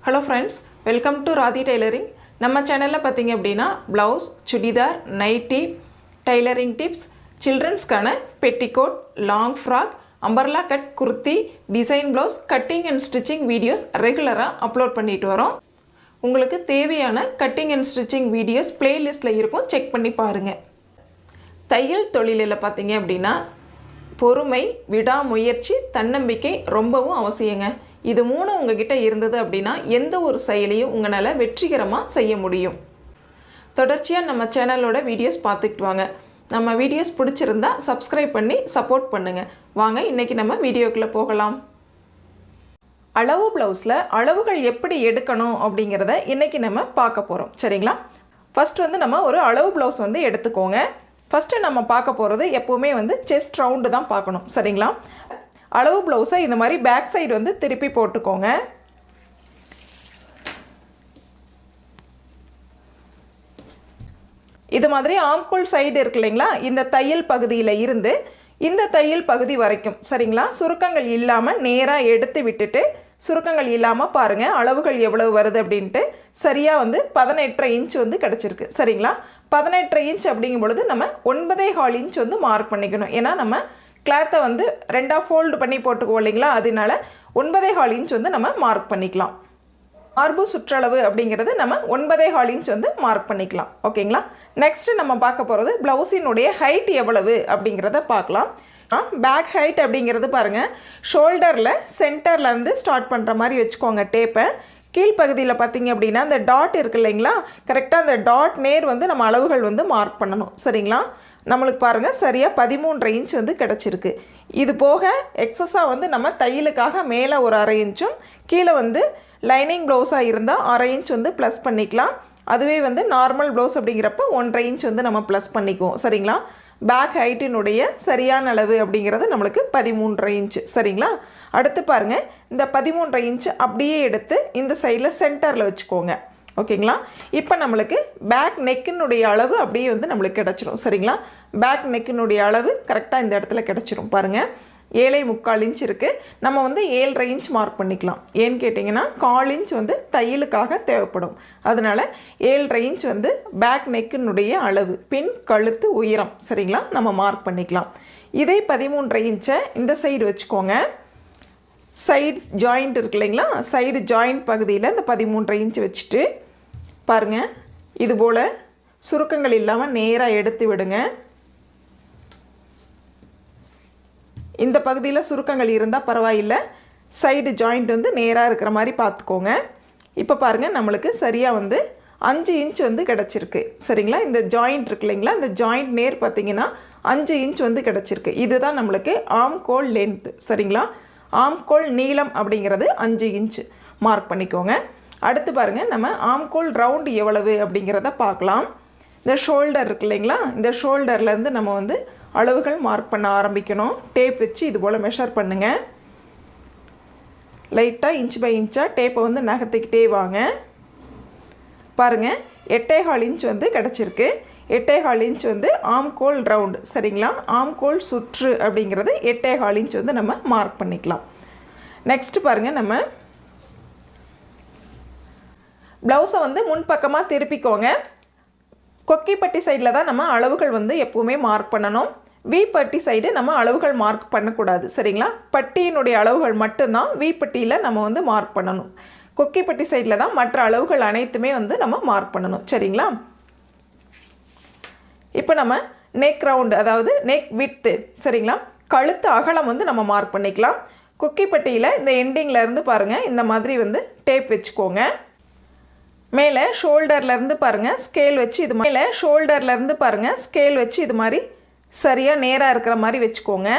Hello friends, welcome to Radhi Tailoring. நம்ம சேனல்ல பாத்தீங்க அப்படினா blouse, churidar, nightie, tailoring tips, children's-கான petticoat, long frock, umbrella cut kurti, design blouse, cutting and stitching videos ரெகுலரா upload பண்ணிட்டு வரோம். உங்களுக்கு தேவையான cutting and stitching videos playlistல இருக்கும், செக் பண்ணி பாருங்க. தையல் தொழிலில பாத்தீங்க அப்படினா பொறுமை, விடாமுயற்சி, தன்னம்பிக்கை ரொம்பவும் அவசியங்க. இது மூணு உங்ககிட்ட இருந்தது அப்படினா எந்த ஒரு செயலையும் உங்களால வெற்றிகரமா செய்ய முடியும். தொடர்ச்சியா நம்ம சேனலோட வீடியோஸ் பார்த்துட்டு வாங்க. நம்ம வீடியோஸ் பிடிச்சிருந்தா Subscribe பண்ணி சப்போர்ட் பண்ணுங்க. வாங்க இன்னைக்கு நம்ம வீடியோக்குள்ள போகலாம். அளவு ப்ளவுஸ்ல அளவுகள் எப்படி எடுக்கணும் அப்படிங்கறதை இன்னைக்கு நம்ம பார்க்க போறோம். சரிங்களா? ஃபர்ஸ்ட் வந்து நம்ம ஒரு அளவு ப்ளவுஸ் வந்து எடுத்துக்கோங்க. ஃபர்ஸ்ட் நம்ம பார்க்க போறது எப்பவுமே வந்து செஸ்ட் ரவுண்ட் தான் பார்க்கணும். சரிங்களா? அளவு ப்ளவுஸை இந்த மாதிரி பேக் சைடு வந்து திருப்பி போட்டுக்கோங்க. இது மாதிரி ஆம்கோல் சைடு இருக்கு இல்லைங்களா, இந்த தையல் பகுதியில் இருந்து இந்த தையல் பகுதி வரைக்கும் சரிங்களா, சுருக்கங்கள் இல்லாமல் நேராக எடுத்து விட்டுட்டு சுருக்கங்கள் இல்லாமல் பாருங்கள் அளவுகள் எவ்வளவு வருது அப்படின்ட்டு. சரியாக வந்து 18.5 இன்ச் வந்து கிடச்சிருக்கு. சரிங்களா? 18.5 இன்ச் அப்படிங்கும் பொழுது நம்ம 9.25 இன்ச் வந்து மார்க் பண்ணிக்கணும். ஏன்னா நம்ம கிளாத்தை வந்து ரெண்டாக ஃபோல்டு பண்ணி போட்டுக்குவோம் இல்லைங்களா, அதனால 9.25 இன்ச் வந்து நம்ம மார்க் பண்ணிக்கலாம். மார்பு சுற்றளவு அப்படிங்கிறது நம்ம 9.25 இன்ச் வந்து மார்க் பண்ணிக்கலாம். ஓகேங்களா? நெக்ஸ்ட்டு நம்ம பார்க்க போகிறது ப்ளவுஸினுடைய ஹைட் எவ்வளவு அப்படிங்கிறத பார்க்கலாம். பேக் ஹைட் அப்படிங்கிறது பாருங்கள், ஷோல்டரில் சென்டர்லேருந்து ஸ்டார்ட் பண்ணுற மாதிரி வச்சுக்கோங்க டேப்பை. கீழ்ப்பகுதியில் பார்த்தீங்க அப்படின்னா அந்த டாட் இருக்குது இல்லைங்களா, கரெக்டாக அந்த டாட் நேர் வந்து நம்ம அளவுகள் வந்து மார்க் பண்ணணும். சரிங்களா? நம்மளுக்கு பாருங்கள் சரியாக 13.5 இன்ச் வந்து கிடச்சிருக்கு. இது போக எக்ஸஸாக வந்து நம்ம தையலுக்காக மேலே ஒரு 1/2 இன்ச்சும் கீழே வந்து லைனிங் ப்ளவுஸாக இருந்தால் 1/2 இன்ச் வந்து ப்ளஸ் பண்ணிக்கலாம். அதுவே வந்து நார்மல் ப்ளவுஸ் அப்படிங்கிறப்ப 1.5 இன்ச் வந்து நம்ம ப்ளஸ் பண்ணிக்குவோம். சரிங்களா? பேக் ஹைட்டினுடைய சரியான அளவு அப்படிங்கிறது நம்மளுக்கு 13.5 இன்ச்சு. சரிங்களா? அடுத்து பாருங்கள், இந்த 13.5 இன்ச்சு அப்படியே எடுத்து இந்த சைடில் சென்டரில் வச்சுக்கோங்க. ஓகேங்களா? இப்போ நம்மளுக்கு பேக் நெக்கினுடைய அளவு அப்படியே வந்து நம்மளுக்கு கிடச்சிரும். சரிங்களா? பேக் நெக்கினுடைய அளவு கரெக்டாக இந்த இடத்துல கிடச்சிரும். பாருங்கள், 7.25 இன்ச் இருக்குது. நம்ம வந்து 7.5 இன்ச் மார்க் பண்ணிக்கலாம். ஏன்னு கேட்டிங்கன்னா 1/4 இன்ச் வந்து தையலுக்காக தேவைப்படும். அதனால் 7.5 இன்ச் வந்து பேக் நெக்கினுடைய அளவு, பின் கழுத்து உயரம். சரிங்களா? நம்ம மார்க் பண்ணிக்கலாம். இதே 13.5 இன்ச்சை இந்த சைடு வச்சுக்கோங்க. சைடு ஜாயிண்ட் இருக்கு இல்லைங்களா, சைடு ஜாயிண்ட் பகுதியில் இந்த 13.5 இன்ச் வச்சுட்டு பாருங்கள், இது போல் சுருக்கங்கள் இல்லாமல் நேராக எடுத்து விடுங்க. இந்த பகுதியில் சுருக்கங்கள் இருந்தால் பரவாயில்லை, சைடு ஜாயிண்ட் வந்து நேராக இருக்கிற மாதிரி பார்த்துக்கோங்க. இப்போ பாருங்கள், நம்மளுக்கு சரியாக வந்து 5 இன்ச் வந்து கிடச்சிருக்கு. சரிங்களா? இந்த ஜாயிண்ட் இருக்கு இல்லைங்களா, இந்த ஜாயிண்ட் நேர் பார்த்திங்கன்னா 5 இன்ச் வந்து கிடச்சிருக்கு. இதுதான் நம்மளுக்கு ஆம்கோல் லென்த். சரிங்களா? ஆம்கோல் நீளம் அப்படிங்கிறது 5 இன்ச் மார்க் பண்ணிக்கோங்க. அடுத்து பாருங்கள், நம்ம ஆம்கோல் ரவுண்டு எவ்வளவு அப்படிங்கிறத பார்க்கலாம். இந்த ஷோல்டர் இருக்கு இல்லைங்களா, இந்த ஷோல்டர்லேருந்து நம்ம வந்து அளவுகள் மார்க் பண்ண ஆரம்பிக்கணும். டேப் வச்சு இது போல் மெஷர் பண்ணுங்கள். லைட்டாக இன்ச் பை இன்ச்சாக டேப்பை வந்து நகர்த்திக்கிட்டே வாங்க. பாருங்கள், 8.25 இன்ச் வந்து கிடச்சிருக்கு. 8.25 இன்ச் வந்து ஆம்கோல் ரவுண்டு. சரிங்களா? ஆம்கோல் சுற்று அப்படிங்கிறது 8.25 இன்ச் வந்து நம்ம மார்க் பண்ணிக்கலாம். நெக்ஸ்ட்டு பாருங்கள், நம்ம ப்ளவுஸை வந்து முன்பக்கமாக திருப்பிக்கோங்க. கொக்கிப்பட்டி சைடில் தான் நம்ம அளவுகள் வந்து எப்போவுமே மார்க் பண்ணணும். வி பட்டி சைடு நம்ம அளவுகள் மார்க் பண்ணக்கூடாது. சரிங்களா? பட்டியினுடைய அளவுகள் மட்டும்தான் வி பட்டியில் நம்ம வந்து மார்க் பண்ணணும். கொக்கிப்பட்டி சைடில் தான் மற்ற அளவுகள் அனைத்துமே வந்து நம்ம மார்க் பண்ணணும். சரிங்களா? இப்போ நம்ம நெக் ரவுண்டு, அதாவது நெக் விட்த்து, சரிங்களா, கழுத்து அகலம் வந்து நம்ம மார்க் பண்ணிக்கலாம். கொக்கிப்பட்டியில் இந்த எண்டிங்கில் இருந்து பாருங்கள், இந்த மாதிரி வந்து டேப் வச்சுக்கோங்க. மேலே ஷோல்டர்லேருந்து பாருங்கள் ஸ்கேல் வச்சு இது மேலே ஷோல்டர்லேருந்து பாருங்கள் ஸ்கேல் வச்சு இது மாதிரி சரியாக நேராக இருக்கிற மாதிரி வச்சுக்கோங்க.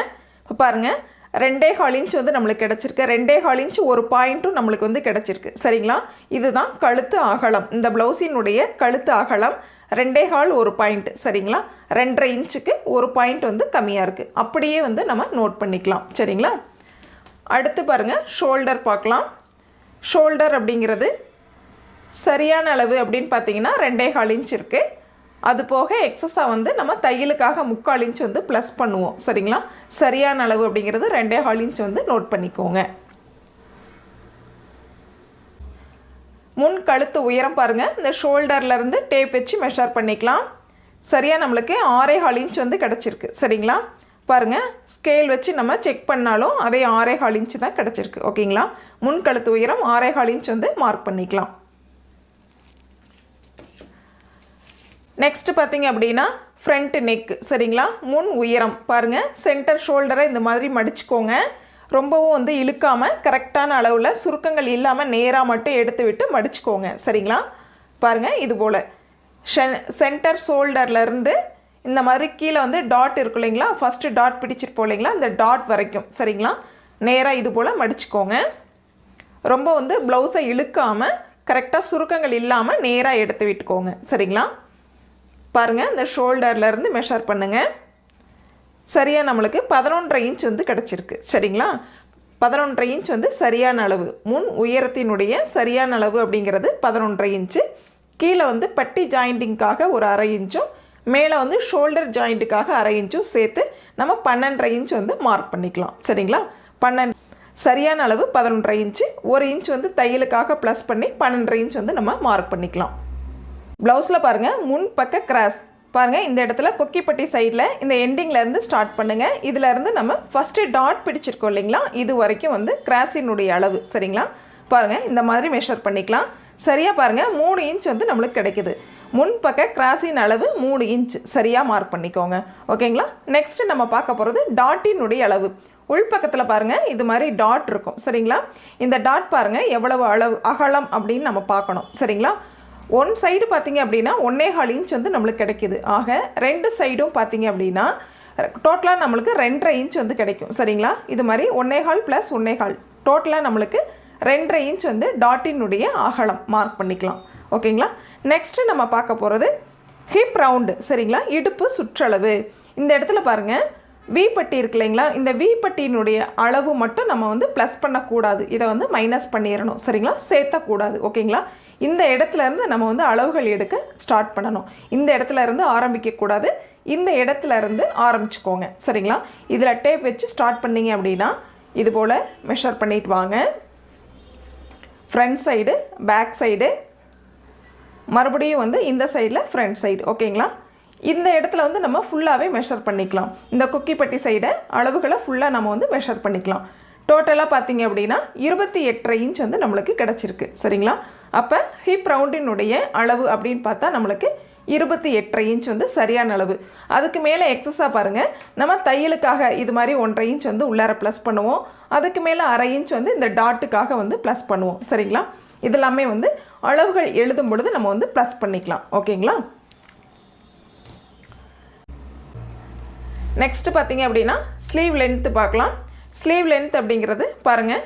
இப்போ பாருங்கள், 2.25 இன்ச் வந்து நம்மளுக்கு கிடச்சிருக்கு. 2.25 இன்ச் ஒரு பாயிண்ட்டும் நம்மளுக்கு வந்து கிடச்சிருக்கு. சரிங்களா? இதுதான் கழுத்து அகலம். இந்த ப்ளவுஸினுடைய கழுத்து அகலம் 2.25 ஒரு பாயிண்ட். சரிங்களா? 2.5 இன்ச்சுக்கு ஒரு பாயிண்ட் வந்து கம்மியாக இருக்குது. அப்படியே வந்து நம்ம நோட் பண்ணிக்கலாம். சரிங்களா? அடுத்து பாருங்கள், ஷோல்டர் பார்க்கலாம். ஷோல்டர் அப்படிங்கிறது சரியான அளவு அப்படின்னு பார்த்தீங்கன்னா 2.25 இன்ச் இருக்குது. அது போக எக்ஸஸாக வந்து நம்ம தையலுக்காக 3/4 இன்ச் வந்து ப்ளஸ் பண்ணுவோம். சரிங்களா? சரியான அளவு அப்படிங்கிறது 2.25 இன்ச் வந்து நோட் பண்ணிக்கோங்க. முன் கழுத்து உயரம் பாருங்கள், இந்த ஷோல்டர்லேருந்து டேப் வச்சு மெஷர் பண்ணிக்கலாம். சரியாக நம்மளுக்கு 6.25 இன்ச் வந்து கிடச்சிருக்கு. சரிங்களா, பாருங்கள் ஸ்கேல் வச்சு நம்ம செக் பண்ணாலும் அதே 6.25 இன்ச் தான் கிடச்சிருக்கு. ஓகேங்களா, முன் கழுத்து உயரம் 6.25 இன்ச் வந்து மார்க் பண்ணிக்கலாம். நெக்ஸ்ட்டு பார்த்திங்க அப்படின்னா ஃப்ரண்ட் நெக். சரிங்களா, முன் உயரம் பாருங்கள், சென்டர் ஷோல்டரை இந்த மாதிரி மடிச்சுக்கோங்க. ரொம்பவும் வந்து இழுக்காமல் கரெக்டான அளவில் சுருக்கங்கள் இல்லாமல் நேராக மட்டும் எடுத்து விட்டு மடிச்சுக்கோங்க. சரிங்களா, பாருங்கள் இது போல் சென்டர் ஷோல்டர்லேருந்து இந்த மாதிரி கீழே வந்து டாட் இருக்கும் இல்லைங்களா, ஃபஸ்ட்டு டாட் பிடிச்சிருப்போம் இல்லைங்களா, இந்த டாட் வரைக்கும். சரிங்களா, நேராக இது போல் மடிச்சுக்கோங்க. ரொம்ப வந்து ப்ளவுஸை இழுக்காமல் கரெக்டாக சுருக்கங்கள் இல்லாமல் நேராக எடுத்து விட்டுக்கோங்க. சரிங்களா, பாருங்கள் இந்த ஷோல்டர்லேருந்து மெஷர் பண்ணுங்கள். சரியாக நம்மளுக்கு 11.5 இன்ச் வந்து கிடச்சிருக்கு. சரிங்களா, 11.5 இன்ச் வந்து சரியான அளவு. முன் உயரத்தினுடைய சரியான அளவு அப்படிங்கிறது 11.5 இன்ச்சு. கீழே வந்து பட்டி ஜாயிண்டிங்காக ஒரு 1/2 இன்ச்சும் மேலே வந்து ஷோல்டர் ஜாயிண்ட்டுக்காக 1/2 இன்ச்சும் சேர்த்து நம்ம 12.5 இன்ச் வந்து மார்க் பண்ணிக்கலாம். சரிங்களா, 12 சரியான அளவு 11.5 இன்ச்சு. 1 இன்ச் வந்து தையலுக்காக ப்ளஸ் பண்ணி 12.5 இன்ச் வந்து நம்ம மார்க் பண்ணிக்கலாம். ப்ளவுஸில் பாருங்கள் முன் பக்க கிராஸ் பாருங்கள், இந்த இடத்துல கொக்கிப்பட்டி சைடில் இந்த எண்டிங்லேருந்து ஸ்டார்ட் பண்ணுங்கள். இதிலேருந்து நம்ம ஃபஸ்ட்டு டாட் பிடிச்சிருக்கோம் இல்லைங்களா, இது வரைக்கும் வந்து கிராஸினுடைய அளவு. சரிங்களா, பாருங்கள் இந்த மாதிரி மெஷர் பண்ணிக்கலாம். சரியாக பாருங்கள் 3 இன்ச் வந்து நம்மளுக்கு கிடைக்குது. முன் பக்க கிராஸின் அளவு 3 இன்ச் சரியாக மார்க் பண்ணிக்கோங்க. ஓகேங்களா, நெக்ஸ்ட்டு நம்ம பார்க்க போகிறது டாட்டினுடைய அளவு. உள்பக்கத்தில் பாருங்கள் இது மாதிரி டாட் இருக்கும். சரிங்களா, இந்த டாட் பாருங்கள் எவ்வளவு அளவு அகலம் அப்படின்னு நம்ம பார்க்கணும். சரிங்களா, ஒன் சைடு பார்த்திங்க அப்படின்னா 1.25 இன்ச் வந்து நம்மளுக்கு கிடைக்கிது. ஆக 2 சைடும் பார்த்திங்க அப்படின்னா டோட்டலாக நம்மளுக்கு 2.5 இன்ச் வந்து கிடைக்கும். சரிங்களா, இது மாதிரி 1.25 + 1.25 டோட்டலாக நம்மளுக்கு 2.5 இன்ச் வந்து டாட்டினுடைய அகலம் மார்க் பண்ணிக்கலாம். ஓகேங்களா, நெக்ஸ்ட்டு நம்ம பார்க்க போகிறது ஹிப் ரவுண்டு. சரிங்களா, இடுப்பு சுற்றளவு. இந்த இடத்துல பாருங்கள் வி பட்டி இருக்கு இல்லைங்களா, இந்த வி பட்டியினுடைய அளவு மட்டும் நம்ம வந்து ப்ளஸ் பண்ணக்கூடாது, இதை வந்து மைனஸ் பண்ணிடணும். சரிங்களா, சேர்த்தக்கூடாது. ஓகேங்களா, இந்த இடத்துலேருந்து நம்ம வந்து அளவுகள் எடுக்க ஸ்டார்ட் பண்ணணும். இந்த இடத்துலேருந்து ஆரம்பிக்கக்கூடாது, இந்த இடத்துலேருந்து ஆரம்பிச்சுக்கோங்க. சரிங்களா, இதில் டேப் வச்சு ஸ்டார்ட் பண்ணிங்க அப்படின்னா இது போல் மெஷர் பண்ணிட்டு வாங்க. ஃப்ரண்ட் சைடு, பேக் சைடு, மறுபடியும் வந்து இந்த சைடில் ஃப்ரண்ட் சைடு. ஓகேங்களா, இந்த இடத்துல வந்து நம்ம ஃபுல்லாகவே மெஷர் பண்ணிக்கலாம். இந்த கொக்கிப்பட்டி சைடை அளவுகளை ஃபுல்லாக நம்ம வந்து மெஷர் பண்ணிக்கலாம். டோட்டலாக பார்த்திங்க அப்படின்னா 28.5 இன்ச் வந்து நம்மளுக்கு கிடச்சிருக்கு. சரிங்களா, அப்போ ஹிப் ரவுண்டினுடைய அளவு அப்படின்னு பார்த்தா நம்மளுக்கு 28.5 இன்ச் வந்து சரியான அளவு. அதுக்கு மேலே எக்ஸஸாக பாருங்கள் நம்ம தையலுக்காக இது மாதிரி 1.5 இன்ச் வந்து உள்ளார ப்ளஸ் பண்ணுவோம். அதுக்கு மேலே 1/2 இன்ச் வந்து இந்த டாட்டுக்காக வந்து ப்ளஸ் பண்ணுவோம். சரிங்களா, இதெல்லாமே வந்து அளவுகள் எழுதும் பொழுது நம்ம வந்து ப்ளஸ் பண்ணிக்கலாம். ஓகேங்களா, நெக்ஸ்ட்டு பார்த்திங்க அப்படின்னா ஸ்லீவ் லென்த்து பார்க்கலாம். ஸ்லீவ் லென்த் அப்படிங்கிறது பாருங்கள்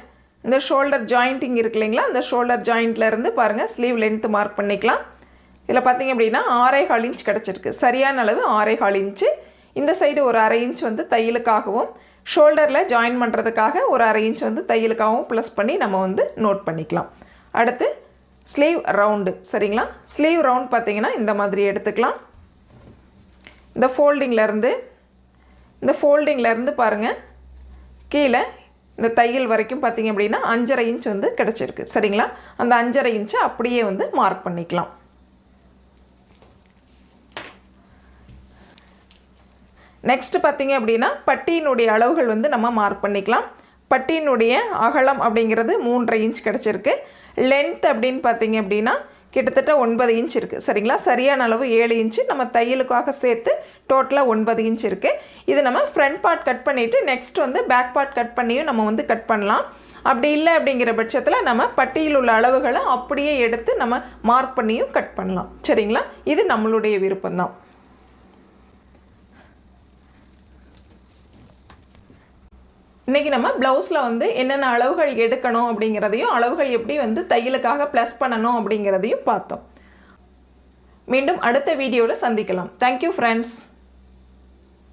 இந்த ஷோல்டர் ஜாயிண்டிங் இருக்கு இல்லைங்களா, இந்த ஷோல்டர் ஜாயிண்ட்லேருந்து பாருங்கள் ஸ்லீவ் லென்த்து மார்க் பண்ணிக்கலாம். இதில் பார்த்திங்க அப்படின்னா 6.25 இன்ச் கிடச்சிருக்கு. சரியான அளவு 6.25 இன்ச்சு. இந்த சைடு ஒரு 1/2 இன்ச் வந்து தையலுக்காகவும் ஷோல்டரில் ஜாயின் பண்ணுறதுக்காக ஒரு 1/2 இன்ச் வந்து தையலுக்காகவும் ப்ளஸ் பண்ணி நம்ம வந்து நோட் பண்ணிக்கலாம். அடுத்து ஸ்லீவ் ரவுண்டு. சரிங்களா, ஸ்லீவ் ரவுண்ட் பார்த்திங்கன்னா இந்த மாதிரி எடுத்துக்கலாம். இந்த ஃபோல்டிங்லேருந்து பாருங்கள் கீழே இந்த தையல் வரைக்கும் பார்த்திங்க அப்படின்னா 5.5 இன்ச் வந்து கிடச்சிருக்கு. சரிங்களா, அந்த 5.5 இன்ச்சை அப்படியே வந்து மார்க் பண்ணிக்கலாம். நெக்ஸ்ட்டு பார்த்திங்க அப்படின்னா பட்டியினுடைய அளவுகள் வந்து நம்ம மார்க் பண்ணிக்கலாம். பட்டியினுடைய அகலம் அப்படிங்கிறது 3.5 இன்ச் கிடச்சிருக்கு. லென்த் அப்படின்னு பார்த்திங்க அப்படின்னா கிட்டத்தட்ட 9 இன்ச் இருக்குது. சரிங்களா, சரியான அளவு 7 இன்ச்சு. நம்ம தையலுக்காக சேர்த்து டோட்டலாக 9 இன்ச் இருக்குது. இது நம்ம ஃப்ரண்ட் பார்ட் கட் பண்ணிவிட்டு நெக்ஸ்ட் வந்து பேக் பார்ட் கட் பண்ணியும் நம்ம வந்து கட் பண்ணலாம். அப்படி இல்லை அப்படிங்கிற பட்சத்தில் நம்ம பட்டியில் உள்ள அளவுகளை அப்படியே எடுத்து நம்ம மார்க் பண்ணியும் கட் பண்ணலாம். சரிங்களா, இது நம்மளுடைய விருப்பம்தான். இன்றைக்கி நம்ம ப்ளவுஸில் வந்து என்னென்ன அளவுகள் எடுக்கணும் அப்படிங்கிறதையும் அளவுகள் எப்படி வந்து தையலுக்காக ப்ளஸ் பண்ணணும் அப்படிங்கிறதையும் பார்த்தோம். மீண்டும் அடுத்த வீடியோவில் சந்திக்கலாம். Thank you friends.